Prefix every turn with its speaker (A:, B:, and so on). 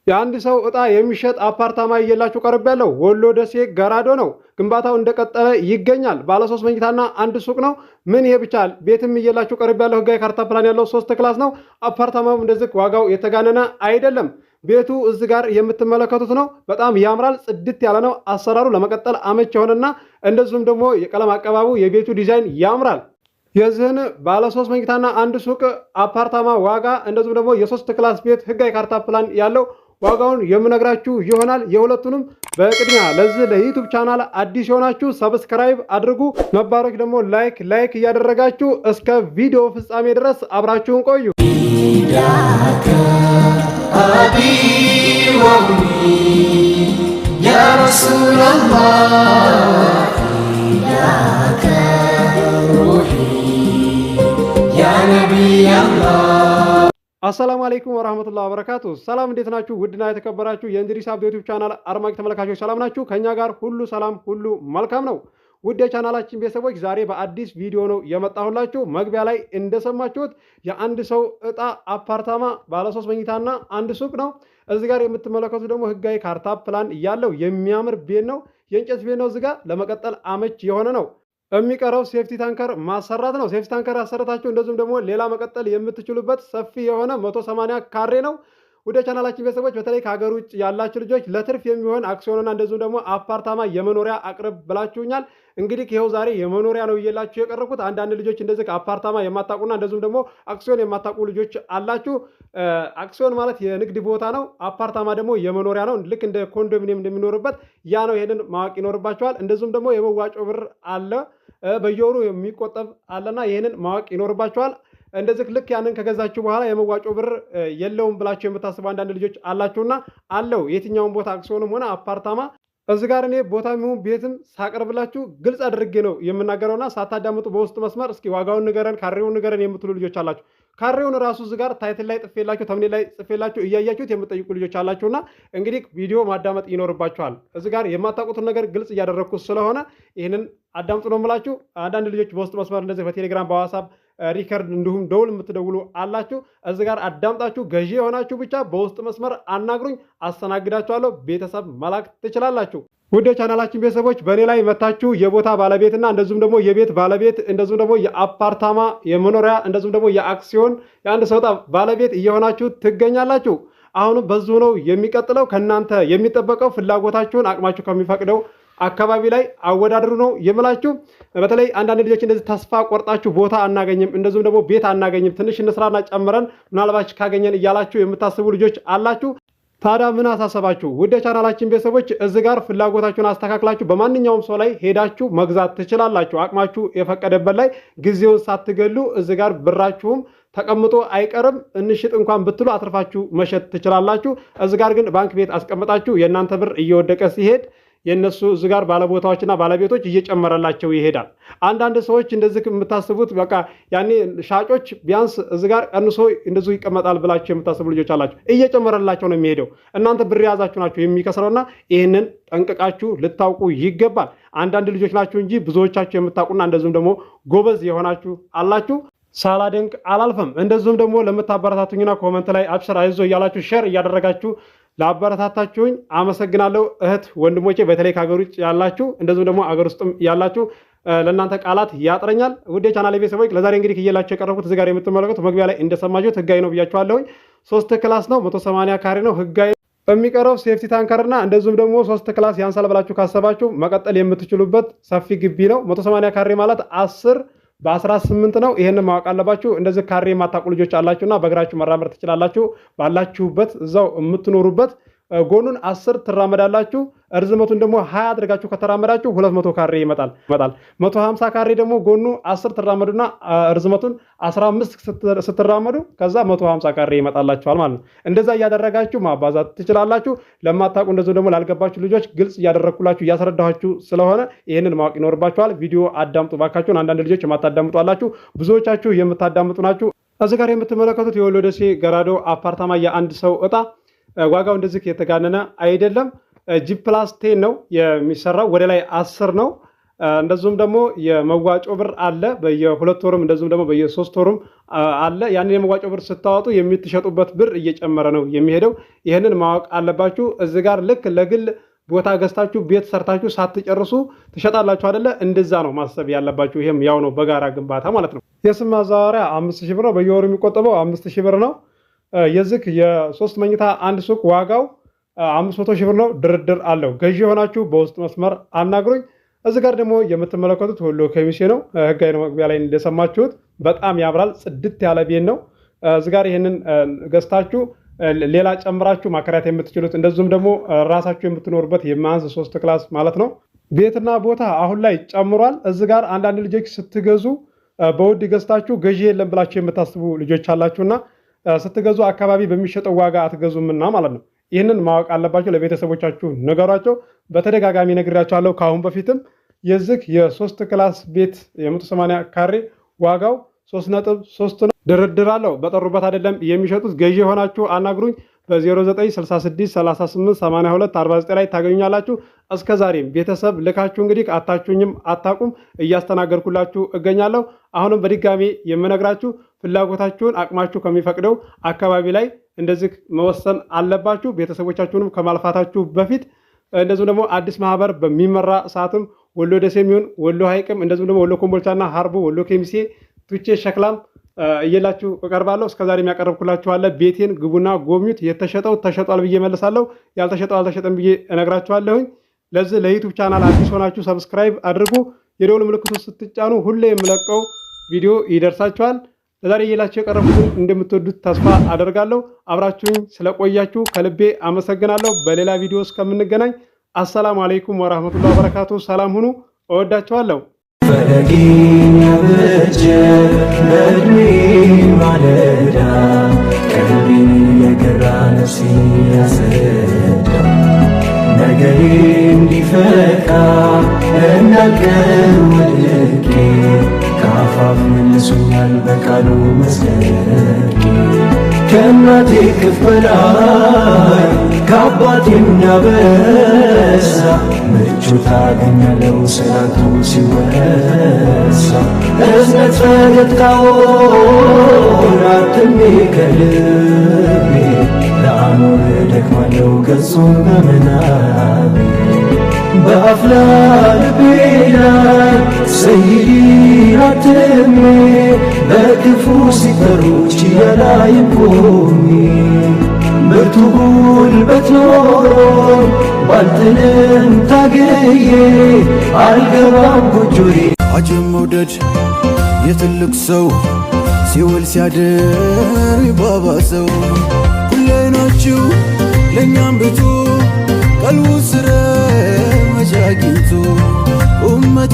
A: የአንድ ሰው እጣ የሚሸጥ አፓርታማ እየላችሁ ቀርብ ያለው ወሎ ደሴ ገራዶ ነው። ግንባታው እንደቀጠለ ይገኛል። ባለ 3 መኝታና አንድ ሱቅ ነው። ምን ይሄ ብቻ ቤትም እየላችሁ ቀርብ ያለው ህጋዊ ካርታ ፕላን ያለው 3 ክላስ ነው። አፓርታማው እንደዚህ ዋጋው የተጋነነ አይደለም። ቤቱ እዚህ ጋር የምትመለከቱት ነው። በጣም ያምራል። ጽድት ያለ ነው። አሰራሩ ለመቀጠል አመች የሆነና እንደዚሁም ደግሞ የቀለም አቀባቡ የቤቱ ዲዛይን ያምራል። የዚህን ባለ 3 መኝታና አንድ ሱቅ አፓርታማ ዋጋ እንደዚሁም ደግሞ የ3 ክላስ ቤት ህጋዊ ካርታ ፕላን ያለው ዋጋውን የምነግራችሁ ይሆናል። የሁለቱንም በቅድሚያ ለዚህ ለዩቲዩብ ቻናል አዲስ የሆናችሁ ሰብስክራይብ አድርጉ፣ ነባሮች ደግሞ ላይክ እያደረጋችሁ እስከ ቪዲዮ ፍጻሜ ድረስ አብራችሁን ቆዩ። አቢ ወሚ ያ ረሱላላህ ሩሂ ያ ነቢያላህ። አሰላሙ አለይኩም ወራህመቱላሂ ወበረካቱ። ሰላም እንዴት ናችሁ? ውድና የተከበራችሁ የእንድሪስ አብዱ ዩቲዩብ ቻናል አድማጭ ተመልካቾች ሰላም ናችሁ? ከኛ ጋር ሁሉ ሰላም ሁሉ መልካም ነው። ውድ የቻናላችን ቤተሰቦች ዛሬ በአዲስ ቪዲዮ ነው የመጣሁላችሁ። መግቢያ ላይ እንደሰማችሁት የአንድ ሰው እጣ አፓርታማ ባለ 3 መኝታና አንድ ሱቅ ነው። እዚህ ጋር የምትመለከቱት ደግሞ ህጋዊ ካርታ ፕላን ያለው የሚያምር ቤት ነው። የእንጨት ቤት ነው። እዚህ ጋር ለመቀጠል አመች የሆነ ነው። የሚቀረው ሴፍቲ ታንከር ማሰራት ነው። ሴፍቲ ታንከር አሰረታችሁ እንደዚሁም ደግሞ ሌላ መቀጠል የምትችሉበት ሰፊ የሆነ 180 ካሬ ነው። ወደ ቻናላችን ቤተሰቦች በተለይ ከሀገር ውጭ ያላችሁ ልጆች ለትርፍ የሚሆን አክሲዮንና እንደዚሁም ደግሞ አፓርታማ የመኖሪያ አቅርብ ብላችሁኛል። እንግዲህ ይኸው ዛሬ የመኖሪያ ነው እየላችሁ የቀረብኩት። አንዳንድ ልጆች እንደዚህ አፓርታማ የማታውቁና እንደዚሁም ደግሞ አክሲዮን የማታውቁ ልጆች አላችሁ። አክሲዮን ማለት የንግድ ቦታ ነው። አፓርታማ ደግሞ የመኖሪያ ነው። ልክ እንደ ኮንዶሚኒየም እንደሚኖርበት ያ ነው። ይሄንን ማወቅ ይኖርባችኋል። እንደዚሁም ደግሞ የመዋጮ ብር አለ፣ በየወሩ የሚቆጠብ አለና ይሄንን ማወቅ ይኖርባችኋል። እንደዚህ ልክ ያንን ከገዛችሁ በኋላ የመዋጮ ብር የለውም ብላችሁ የምታስቡ አንዳንድ ልጆች አላችሁና አለው። የትኛውን ቦታ አክሲዮንም ሆነ አፓርታማ እዚህ ጋር እኔ ቦታ የሚሆን ቤትም ሳቀርብላችሁ ግልጽ አድርጌ ነው የምናገረውና ሳታዳምጡ በውስጥ መስመር እስኪ ዋጋውን ንገረን፣ ካሬውን ንገረን የምትሉ ልጆች አላችሁ። ካሬውን ራሱ እዚህ ጋር ታይትል ላይ ጽፌላችሁ ተምኔል ላይ ጽፌላችሁ እያያችሁት የምትጠይቁ ልጆች አላችሁና እንግዲህ ቪዲዮ ማዳመጥ ይኖርባችኋል። እዚህ ጋር የማታውቁትን ነገር ግልጽ እያደረግኩት ስለሆነ ይህንን አዳምጡ ነው የምላችሁ። አንዳንድ ልጆች በውስጥ መስመር እንደዚህ በቴሌግራም በዋትስአፕ ሪከርድ እንዲሁም ደውል የምትደውሉ አላችሁ። እዚህ ጋር አዳምጣችሁ ገዢ የሆናችሁ ብቻ በውስጥ መስመር አናግሩኝ፣ አስተናግዳችኋለሁ። ቤተሰብ መላክ ትችላላችሁ። ውድ ቻናላችን ቤተሰቦች በእኔ ላይ መታችሁ የቦታ ባለቤትና እንደዚሁም ደግሞ የቤት ባለቤት እንደዚሁም ደግሞ የአፓርታማ የመኖሪያ እንደዚሁም ደግሞ የአክሲዮን የአንድ ሰው ዕጣ ባለቤት እየሆናችሁ ትገኛላችሁ። አሁንም በዚሁ ነው የሚቀጥለው። ከእናንተ የሚጠበቀው ፍላጎታችሁን አቅማችሁ ከሚፈቅደው አካባቢ ላይ አወዳድሩ ነው የምላችሁ። በተለይ አንዳንድ ልጆች እንደዚህ ተስፋ ቆርጣችሁ ቦታ አናገኝም እንደዚሁም ደግሞ ቤት አናገኝም ትንሽ እንስራና ጨምረን ምናልባት ካገኘን እያላችሁ የምታስቡ ልጆች አላችሁ። ታዲያ ምን አሳሰባችሁ? ውድ ቻናላችን ቤተሰቦች እዚህ ጋር ፍላጎታችሁን አስተካክላችሁ በማንኛውም ሰው ላይ ሄዳችሁ መግዛት ትችላላችሁ። አቅማችሁ የፈቀደበት ላይ ጊዜውን ሳትገሉ እዚህ ጋር ብራችሁም ተቀምጦ አይቀርም። እንሽጥ እንኳን ብትሉ አትርፋችሁ መሸጥ ትችላላችሁ። እዚህ ጋር ግን ባንክ ቤት አስቀምጣችሁ የእናንተ ብር እየወደቀ ሲሄድ የነሱ እዚህ ጋር ባለቦታዎችና ባለቤቶች እየጨመረላቸው ይሄዳል። አንዳንድ ሰዎች እንደዚህ የምታስቡት በቃ ያኔ ሻጮች ቢያንስ እዚህ ጋር ቀንሶ እንደዚሁ ይቀመጣል ብላችሁ የምታስቡ ልጆች አላችሁ። እየጨመረላቸው ነው የሚሄደው። እናንተ ብር የያዛችሁ ናችሁ የሚከስረውና ይህንን ጠንቅቃችሁ ልታውቁ ይገባል። አንዳንድ ልጆች ናችሁ እንጂ ብዙዎቻችሁ የምታውቁና እንደዚሁም ደግሞ ጎበዝ የሆናችሁ አላችሁ። ሳላደንቅ አላልፈም። እንደዚሁም ደግሞ ለምታበረታቱኝና ኮመንት ላይ አብሽር አይዞ እያላችሁ ሼር እያደረጋችሁ ላበረታታችሁኝ አመሰግናለሁ። እህት ወንድሞቼ በተለይ ከሀገር ውጭ ያላችሁ እንደዚሁም ደግሞ አገር ውስጥም ያላችሁ ለእናንተ ቃላት ያጥረኛል። ውድ የቻናሌ ቤተሰቦች ለዛሬ እንግዲህ እየላችሁ የቀረብኩት እዚህ ጋር የምትመለከቱት መግቢያ ላይ እንደሰማችሁት ህጋዊ ነው ብያችኋለሁኝ። 3 ክላስ ነው፣ 180 ካሬ ነው ህጋዊ። የሚቀረው ሴፍቲ ታንከርና እንደዚሁም ደግሞ 3 ክላስ ያንሳል ብላችሁ ካሰባችሁ መቀጠል የምትችሉበት ሰፊ ግቢ ነው። 180 ካሬ ማለት 10 በ18 ነው። ይሄንን ማወቅ አለባችሁ። እንደዚህ ካሬ የማታውቁ ልጆች አላችሁና በእግራችሁ መራመድ ትችላላችሁ። ባላችሁበት እዛው የምትኖሩበት ጎኑን 10 ትራመዳላችሁ። እርዝመቱን ደግሞ 20 አድርጋችሁ ከተራመዳችሁ 200 ካሬ ይመጣል። 150 ካሬ ደግሞ ጎኑ 10 ትራመዱና እርዝመቱን 15 ስትራመዱ ከዛ 150 ካሬ ይመጣላችኋል ማለት ነው። እንደዛ እያደረጋችሁ ማባዛት ትችላላችሁ። ለማታውቁ እንደዚሁ ደግሞ ላልገባችሁ ልጆች ግልጽ እያደረግኩላችሁ እያስረዳኋችሁ ስለሆነ ይህንን ማወቅ ይኖርባችኋል። ቪዲዮ አዳምጡ ባካችሁን። አንዳንድ ልጆች የማታዳምጡ አላችሁ፣ ብዙዎቻችሁ የምታዳምጡ ናችሁ። እዚህ ጋር የምትመለከቱት የወሎ ደሴ ገራዶ አፓርታማ የአንድ ሰው ዕጣ ዋጋው እንደዚህ የተጋነነ አይደለም። ጂ ፕላስ 10 ነው የሚሰራው። ወደ ላይ 10 ነው። እንደዚሁም ደግሞ የመዋጮ ብር አለ በየ2 ወርም እንደዚሁም ደግሞ በየ3 ወርም አለ። ያን የመዋጮ ብር ስታወጡ የምትሸጡበት ብር እየጨመረ ነው የሚሄደው። ይህንን ማወቅ አለባችሁ። እዚህ ጋር ልክ ለግል ቦታ ገዝታችሁ ቤት ሰርታችሁ ሳትጨርሱ ትሸጣላችሁ አይደለ? እንደዛ ነው ማሰብ ያለባችሁ። ይሄም ያው ነው በጋራ ግንባታ ማለት ነው። የስም ማዛወሪያ 5000 ብር ነው። በየወሩ የሚቆጠበው 5000 ብር ነው። የዚህ የ3 መኝታ አንድ ሱቅ ዋጋው 500,000 ብር ነው። ድርድር አለው። ገዢ የሆናችሁ በውስጥ መስመር አናግሩኝ። እዚህ ጋር ደግሞ የምትመለከቱት ወሎ ከሚሴ ነው። ህጋዊ ነው። መግቢያ ላይ እንደሰማችሁት በጣም ያምራል። ጽድት ያለ ቤት ነው። እዚህ ጋር ይሄንን ገዝታችሁ ሌላ ጨምራችሁ ማከራየት የምትችሉት እንደዚሁም ደግሞ ራሳችሁ የምትኖርበት የማንስ 3 ክላስ ማለት ነው። ቤትና ቦታ አሁን ላይ ጨምሯል። እዚህ ጋር አንዳንድ ልጆች ስትገዙ በውድ ገዝታችሁ ገዢ የለም ብላችሁ የምታስቡ ልጆች አላችሁና ስትገዙ አካባቢ በሚሸጠው ዋጋ አትገዙምና ማለት ነው። ይህንን ማወቅ አለባችሁ። ለቤተሰቦቻችሁ ንገሯቸው። በተደጋጋሚ ነግሬያቸዋለሁ። ከአሁን በፊትም የዚህ የ3 ክላስ ቤት የ180 ካሬ ዋጋው 3.3 ነው። ድርድር አለው። በጠሩበት አይደለም የሚሸጡት። ገዢ የሆናችሁ አናግሩኝ። በ0966388249 ላይ ታገኙኛላችሁ። እስከዛሬም ቤተሰብ ልካችሁ እንግዲህ አታችሁኝም አታቁም እያስተናገርኩላችሁ እገኛለሁ። አሁንም በድጋሚ የምነግራችሁ ፍላጎታችሁን አቅማችሁ ከሚፈቅደው አካባቢ ላይ እንደዚህ መወሰን አለባችሁ። ቤተሰቦቻችሁንም ከማልፋታችሁ በፊት እንደዚሁም ደግሞ አዲስ ማህበር በሚመራ ሰዓትም ወሎ ደሴ የሚሆን ወሎ ሐይቅም እንደዚሁም ደግሞ ወሎ ኮምቦልቻና ሀርቦ ወሎ ኬሚሴ ቱቼ ሸክላም እየላችሁ እቀርባለሁ። እስከዛሬ የሚያቀርብኩላችሁ አለ። ቤቴን ግቡና ጎብኙት። የተሸጠው ተሸጧል ብዬ መልሳለሁ። ያልተሸጠው አልተሸጠም ብዬ እነግራችኋለሁኝ። ለዚህ ለዩቲዩብ ቻናል አዲስ ሆናችሁ ሰብስክራይብ አድርጉ። የደወል ምልክቱ ስትጫኑ ሁሌ የምለቀው ቪዲዮ ይደርሳችኋል። ለዛሬ እየላችሁ የቀረብኩትን እንደምትወዱት ተስፋ አደርጋለሁ። አብራችሁኝ ስለቆያችሁ ከልቤ አመሰግናለሁ። በሌላ ቪዲዮ እስከምንገናኝ አሰላሙ አለይኩም ወራህመቱላሂ ወበረካቱ። ሰላም ሁኑ። እወዳችኋለሁ።
B: ፈለጌን ያበጀህ በዕድሜ ማለዳ ቀልቤን የገራ ነፍሴን ያሰዳ ነገሬ እንዲፈካ እንዳልቀር ወድቄ ከአፋፍ መልሶኛል በቃሉ መዝለቄ ከእናቴ እቅፍ በላይ ከአባቴም ያበዛ ምቾት አገኛለሁ ሰላቱ ሲወሳ እዝነት ፈገግታውን አትሜ ከልቤ ለአኖር ደክማለሁ ገጹን በምናቤ በአፍላ ልቤ ላይ ሰይዲ አትሜ በክፉ ሲጠሩ ችያላይም ቆሜ ብርቱ ጉልበት ኖሮኝ ባልጥልም ታግዬ አልገባም ጎጆዬ።
C: አጀብ መውደድ የትልቅ ሰው ሲውል ሲያድር ባባ ሰው ሁሌ ናችሁ ለእኛም ብቱ ቀልቡ ስረ መቻጊቱ ኡመቴ